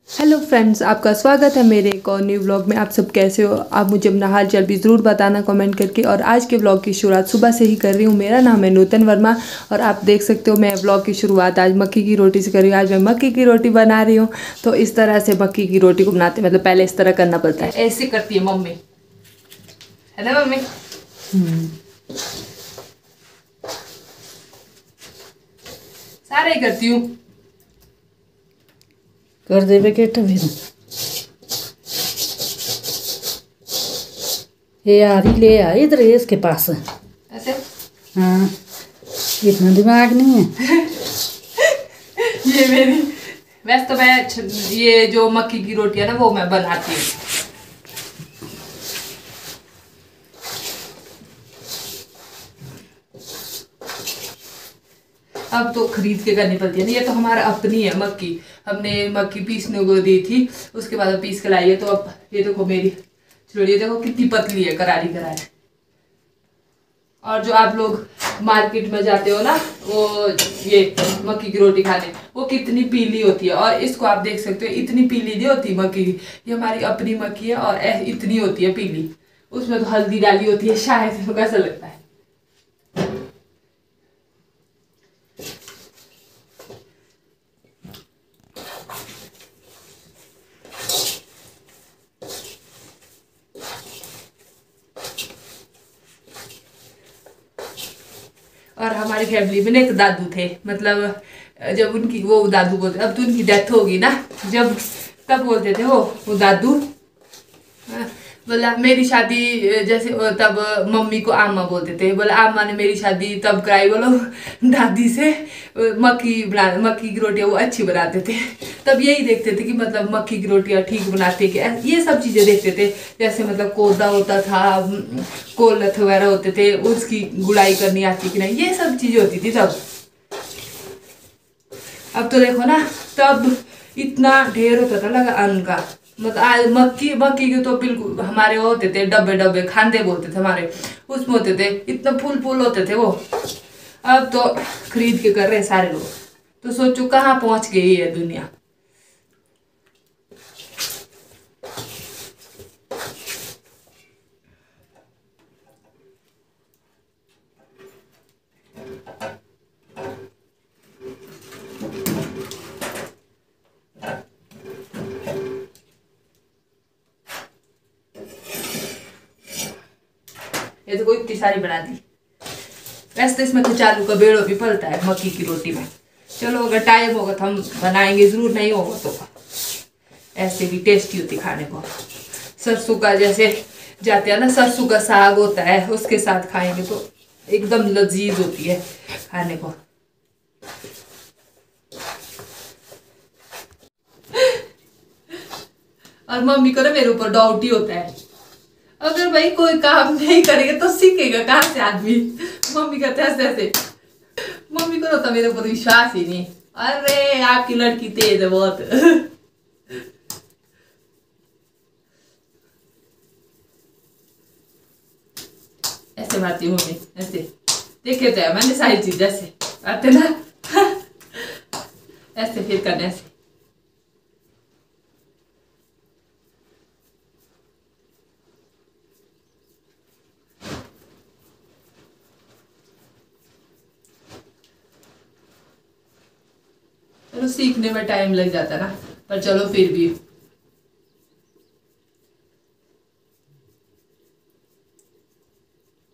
Hello friends, आपका स्वागत है मेरे एक और न्यू व्लॉग में। आप सब कैसे हो? आप मुझे अपना हाल चाल भी ज़रूर बताना कमेंट करके। और आज के व्लॉग की शुरुआत सुबह से ही कर रही हूँ। मेरा नाम है नूतन वर्मा और आप देख सकते हो मैं व्लॉग की शुरुआत आज मक्की की रोटी से कर रही हूँ। आज मैं मक्की की रोटी बना रही हूँ। तो इस तरह से मक्की की रोटी को बनाते मतलब पहले इस तरह करना पड़ता है। ऐसे करती है मम्मी, है ना मम्मी? सारे ही करती हूँ। कर दे बेटा फिर ये आ रही ले आ इधर इसके पास। ऐसे हाँ इतना दिमाग नहीं है। ये मेरी वैसे तो मैं ये जो मक्की की रोटी है ना वो मैं बनाती हूँ। अब तो खरीद के करनी पड़ती है ना, ये तो हमारा अपनी है मक्की। हमने मक्की पीसने को दी थी, उसके बाद अब पीस के लाई है। तो अब ये देखो मेरी चिड़िया देखो कितनी पतली है, करारी करारी। और जो आप लोग मार्केट में जाते हो ना वो ये मक्की की रोटी खाने, वो कितनी पीली होती है। और इसको आप देख सकते हो इतनी पीली नहीं होती मक्की की। ये हमारी अपनी मक्की है और इतनी होती है पीली। उसमें तो हल्दी डाली होती है शायद, तो कैसा लगता है। और हमारी फैमिली में ना एक दादू थे, मतलब जब उनकी वो दादू बोलते, अब तो उनकी डेथ होगी ना, जब तब बोलते थे वो दादू। बोला मेरी शादी जैसे तब मम्मी को आमा बोलते थे। बोला आमा ने मेरी शादी तब कराई, बोलो दादी से। मक्की की रोटियाँ वो अच्छी बनाते थे। तब यही देखते थे कि मतलब मक्की की रोटियाँ ठीक बनाते कि ये सब चीज़ें देखते थे। जैसे मतलब कोदा होता था, कोलथ वगैरह होते थे, उसकी गुड़ाई करनी आती कि नहीं, ये सब चीज़ें होती थी तब। अब तो देखो ना, तब इतना ढेर होता था लगा अन्न का। मतलब आज मक्की मक्की के तो बिल्कुल हमारे वो होते थे डब्बे डब्बे, खांदे बोलते थे हमारे, उसमें होते थे इतना फूल फूल होते थे वो। अब तो खरीद के कर रहे सारे लोग। तो सोचो कहाँ पहुंच गई है दुनिया। ये तो कोई इतनी सारी बना दी। वैसे तो इसमें कुछ आलू का बेड़ो भी पलता है मक्की की रोटी में। चलो अगर टाइम होगा तो हम बनाएंगे जरूर, नहीं होगा तो ऐसे भी टेस्टी होती खाने को। सरसों का जैसे जाते हैं ना, सरसों का साग होता है उसके साथ खाएंगे तो एकदम लजीज होती है खाने को। और मम्मी को ना मेरे ऊपर डाउट ही होता है, अगर भाई कोई काम नहीं करेगा तो सीखेगा कहाँ से आदमी। मम्मी कहते हैं ऐसे ऐसे। मम्मी को तो मेरे ऊपर विश्वास ही नहीं। अरे आपकी लड़की तेज है बहुत। ऐसे बात हूँ मम्मी, ऐसे देखे तो है मैंने सारी चीज ऐसे आते ना। ऐसे फिर करने ऐसे। चलो सीखने में टाइम लग जाता है ना, पर चलो फिर भी।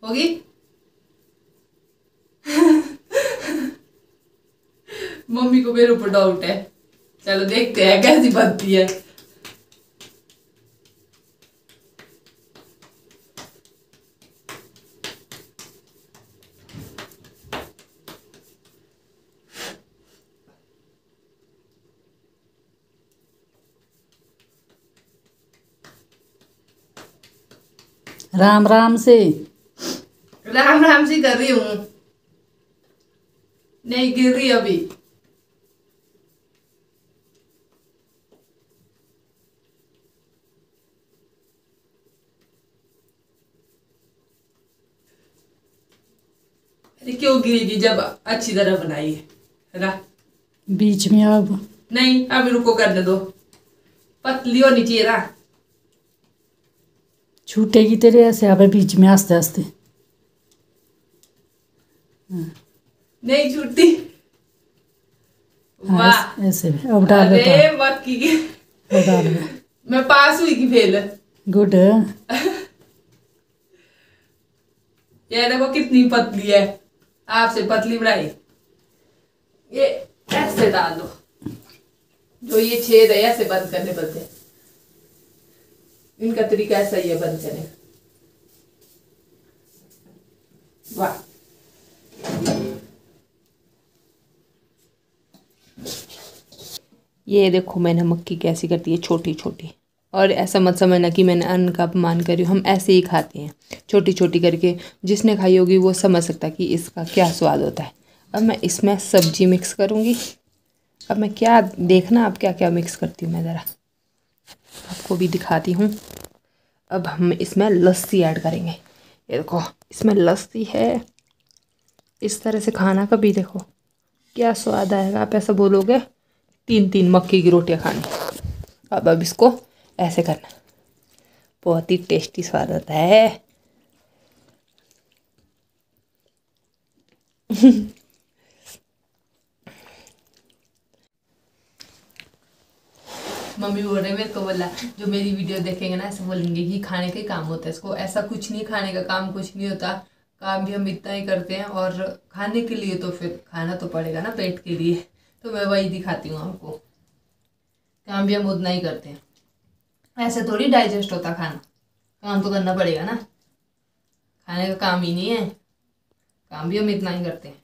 होगी। मम्मी को मेरे ऊपर डाउट है। चलो देखते हैं कैसी बनती है। राम राम से राम राम सी कर रही हूँ, नहीं गिर रही अभी। अरे क्यों गिरेगी जब अच्छी तरह बनाई है ना। बीच में अब नहीं अभी रुको, करने दो। पतली होनी चाहिए ना। छूटेगी तेरे ऐसे अब बीच में आस्ते आस्ते। नहीं छूटती। वाह ऐसे अब डाल अरे बेटा, मक्की की अब डाल बे। मैं पास हुई कि फेल। गुड। ये देखो कितनी पतली है, आपसे पतली बनाई। ये ऐसे डाल दो, जो ये छेद है ऐसे बंद करने पड़ते हैं। इनका तरीका ऐसा ही है बंद करने का। वाह ये देखो मैंने मक्की कैसी करती है छोटी छोटी। और ऐसा मत समझना कि मैंने अन्न का अपमान करी, हम ऐसे ही खाते हैं छोटी छोटी करके। जिसने खाई होगी वो समझ सकता कि इसका क्या स्वाद होता है। अब मैं इसमें सब्जी मिक्स करूँगी। अब मैं क्या देखना अब क्या क्या मिक्स करती हूँ, मैं ज़रा आपको भी दिखाती हूँ। अब हम इसमें लस्सी ऐड करेंगे। ये देखो इसमें लस्सी है। इस तरह से खाना कभी देखो क्या स्वाद आएगा। आप ऐसा बोलोगे 3-3 मक्की की रोटियां खानी। अब इसको ऐसे करना, बहुत ही टेस्टी स्वाद होता है। मम्मी बोल रहे मेरे को बोला, जो मेरी वीडियो देखेंगे ना ऐसे बोलेंगे कि खाने का काम होता है इसको। ऐसा कुछ नहीं, खाने का काम कुछ नहीं होता। काम भी हम इतना ही करते हैं और खाने के लिए तो फिर खाना तो पड़ेगा ना पेट के लिए। तो मैं वही दिखाती हूँ आपको। काम भी हम उतना ही करते हैं, ऐसे थोड़ी डाइजेस्ट होता खाना। काम तो करना पड़ेगा ना, खाने का काम ही नहीं है। काम भी हम इतना ही करते हैं।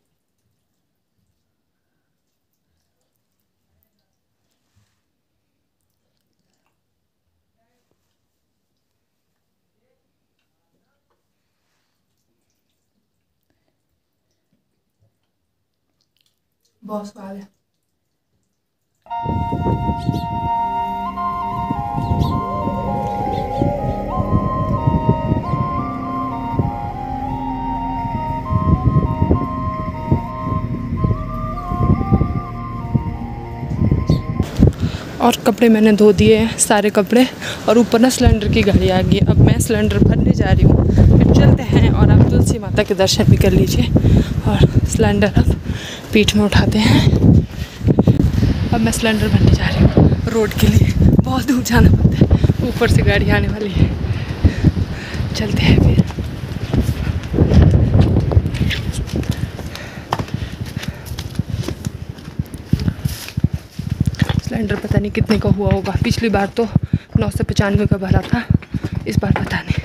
बहुत स्वाद है। और कपड़े मैंने धो दिए हैं सारे कपड़े। और ऊपर ना सिलेंडर की गाड़ी आ गई। अब मैं सिलेंडर भरने जा रही हूँ, फिर चलते हैं और आप तुलसी माता के दर्शन भी कर लीजिए। और सिलेंडर अब पीठ में उठाते हैं। अब मैं सिलेंडर भरने जा रही हूँ रोड के लिए। बहुत दूर जाना पड़ता है, ऊपर से गाड़ी आने वाली है। चलते हैं फिर। सिलेंडर पता नहीं कितने का हुआ होगा। पिछली बार तो 995 का भरा था, इस बार पता नहीं।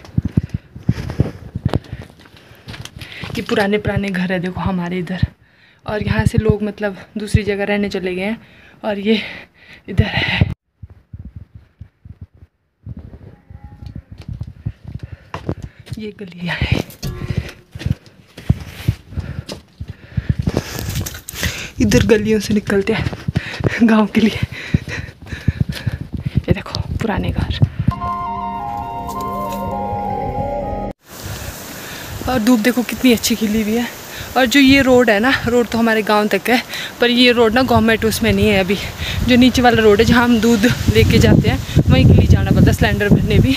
कि पुराने पुराने घर है देखो हमारे इधर, और यहाँ से लोग मतलब दूसरी जगह रहने चले गए हैं। और ये इधर है। ये गलियाँ है, इधर गलियों से निकलते हैं गांव के लिए। ये देखो पुराने घर। और धूप देखो कितनी अच्छी खिली हुई है। और जो ये रोड है ना, रोड तो हमारे गांव तक है, पर ये रोड ना गवर्नमेंट उसमें नहीं है अभी। जो नीचे वाला रोड है जहाँ हम दूध लेके जाते हैं, वहीं के लिए जाना पड़ता है सिलेंडर भरने भी।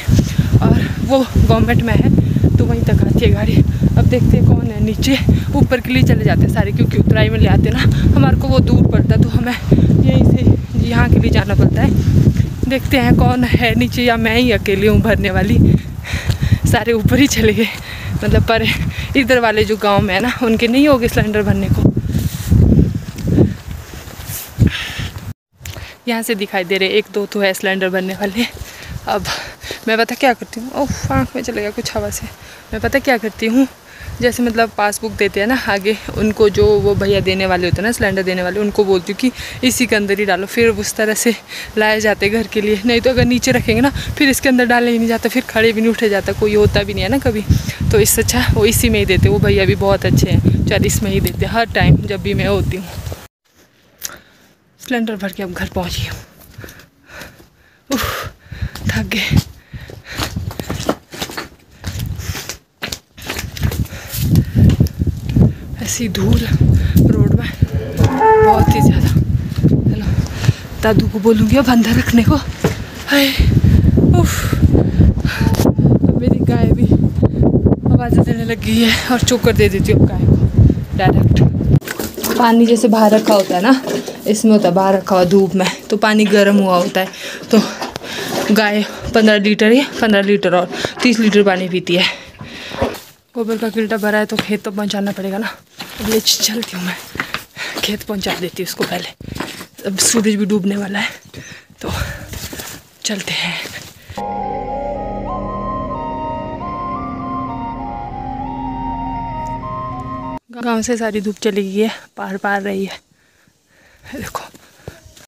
और वो गवर्नमेंट में है तो वहीं तक आती है गाड़ी। अब देखते हैं कौन है नीचे। ऊपर के लिए चले जाते हैं सारे, क्योंकि उतराई में ले आते ना, हमारे को वो दूर पड़ता है तो हमें यहीं से यहाँ के लिए जाना पड़ता है। देखते हैं कौन है नीचे, या मैं ही अकेली हूँ भरने वाली। सारे ऊपर ही चले गए मतलब। पर इधर वाले जो गांव में है ना, उनके नहीं होगे सिलेंडर भरने को। यहाँ से दिखाई दे रहे 1-2 तो है सिलेंडर भरने वाले। अब मैं पता क्या करती हूँ, ओह आँख में चले गया कुछ हवा से। मैं पता क्या करती हूँ, जैसे मतलब पासबुक देते हैं ना आगे उनको, जो वो भैया देने वाले होते हैं ना सिलेंडर देने वाले, उनको बोलती हूँ कि इसी के अंदर ही डालो। फिर उस तरह से लाए जाते घर के लिए। नहीं तो अगर नीचे रखेंगे ना, फिर इसके अंदर डाले ही नहीं जाता, फिर खड़े भी नहीं उठे जाता, कोई होता भी नहीं है ना कभी। तो इससे अच्छा वो इसी में ही देते। वो भैया भी बहुत अच्छे हैं, चल इसमें ही देते हर टाइम जब भी मैं होती हूँ। सिलेंडर भर के अब घर पहुँची हूँ। थक गए। ऐसी धूल रोड में बहुत ही ज़्यादा। चलो दादू को बोलूँगी अब अंदर रखने को। हाय उफ, मेरी गाय भी आवाज़ें देने लगी है और चोकर दे देती हूँ गाय को डायरेक्ट। पानी जैसे बाहर रखा होता है ना, इसमें होता है बाहर रखा हुआ धूप में, तो पानी गर्म हुआ होता है, तो गाय 15 लीटर या 15 लीटर और 30 लीटर पानी पीती है। गोबर का किल्टा भरा है तो खेत तो पहुँचाना पड़ेगा ना, अब ले चलती हूँ मैं, खेत पहुँचा देती हूँ उसको पहले। अब सूरज भी डूबने वाला है तो चलते हैं। गांव से सारी धूप चली गई है, पार पार रही है, देखो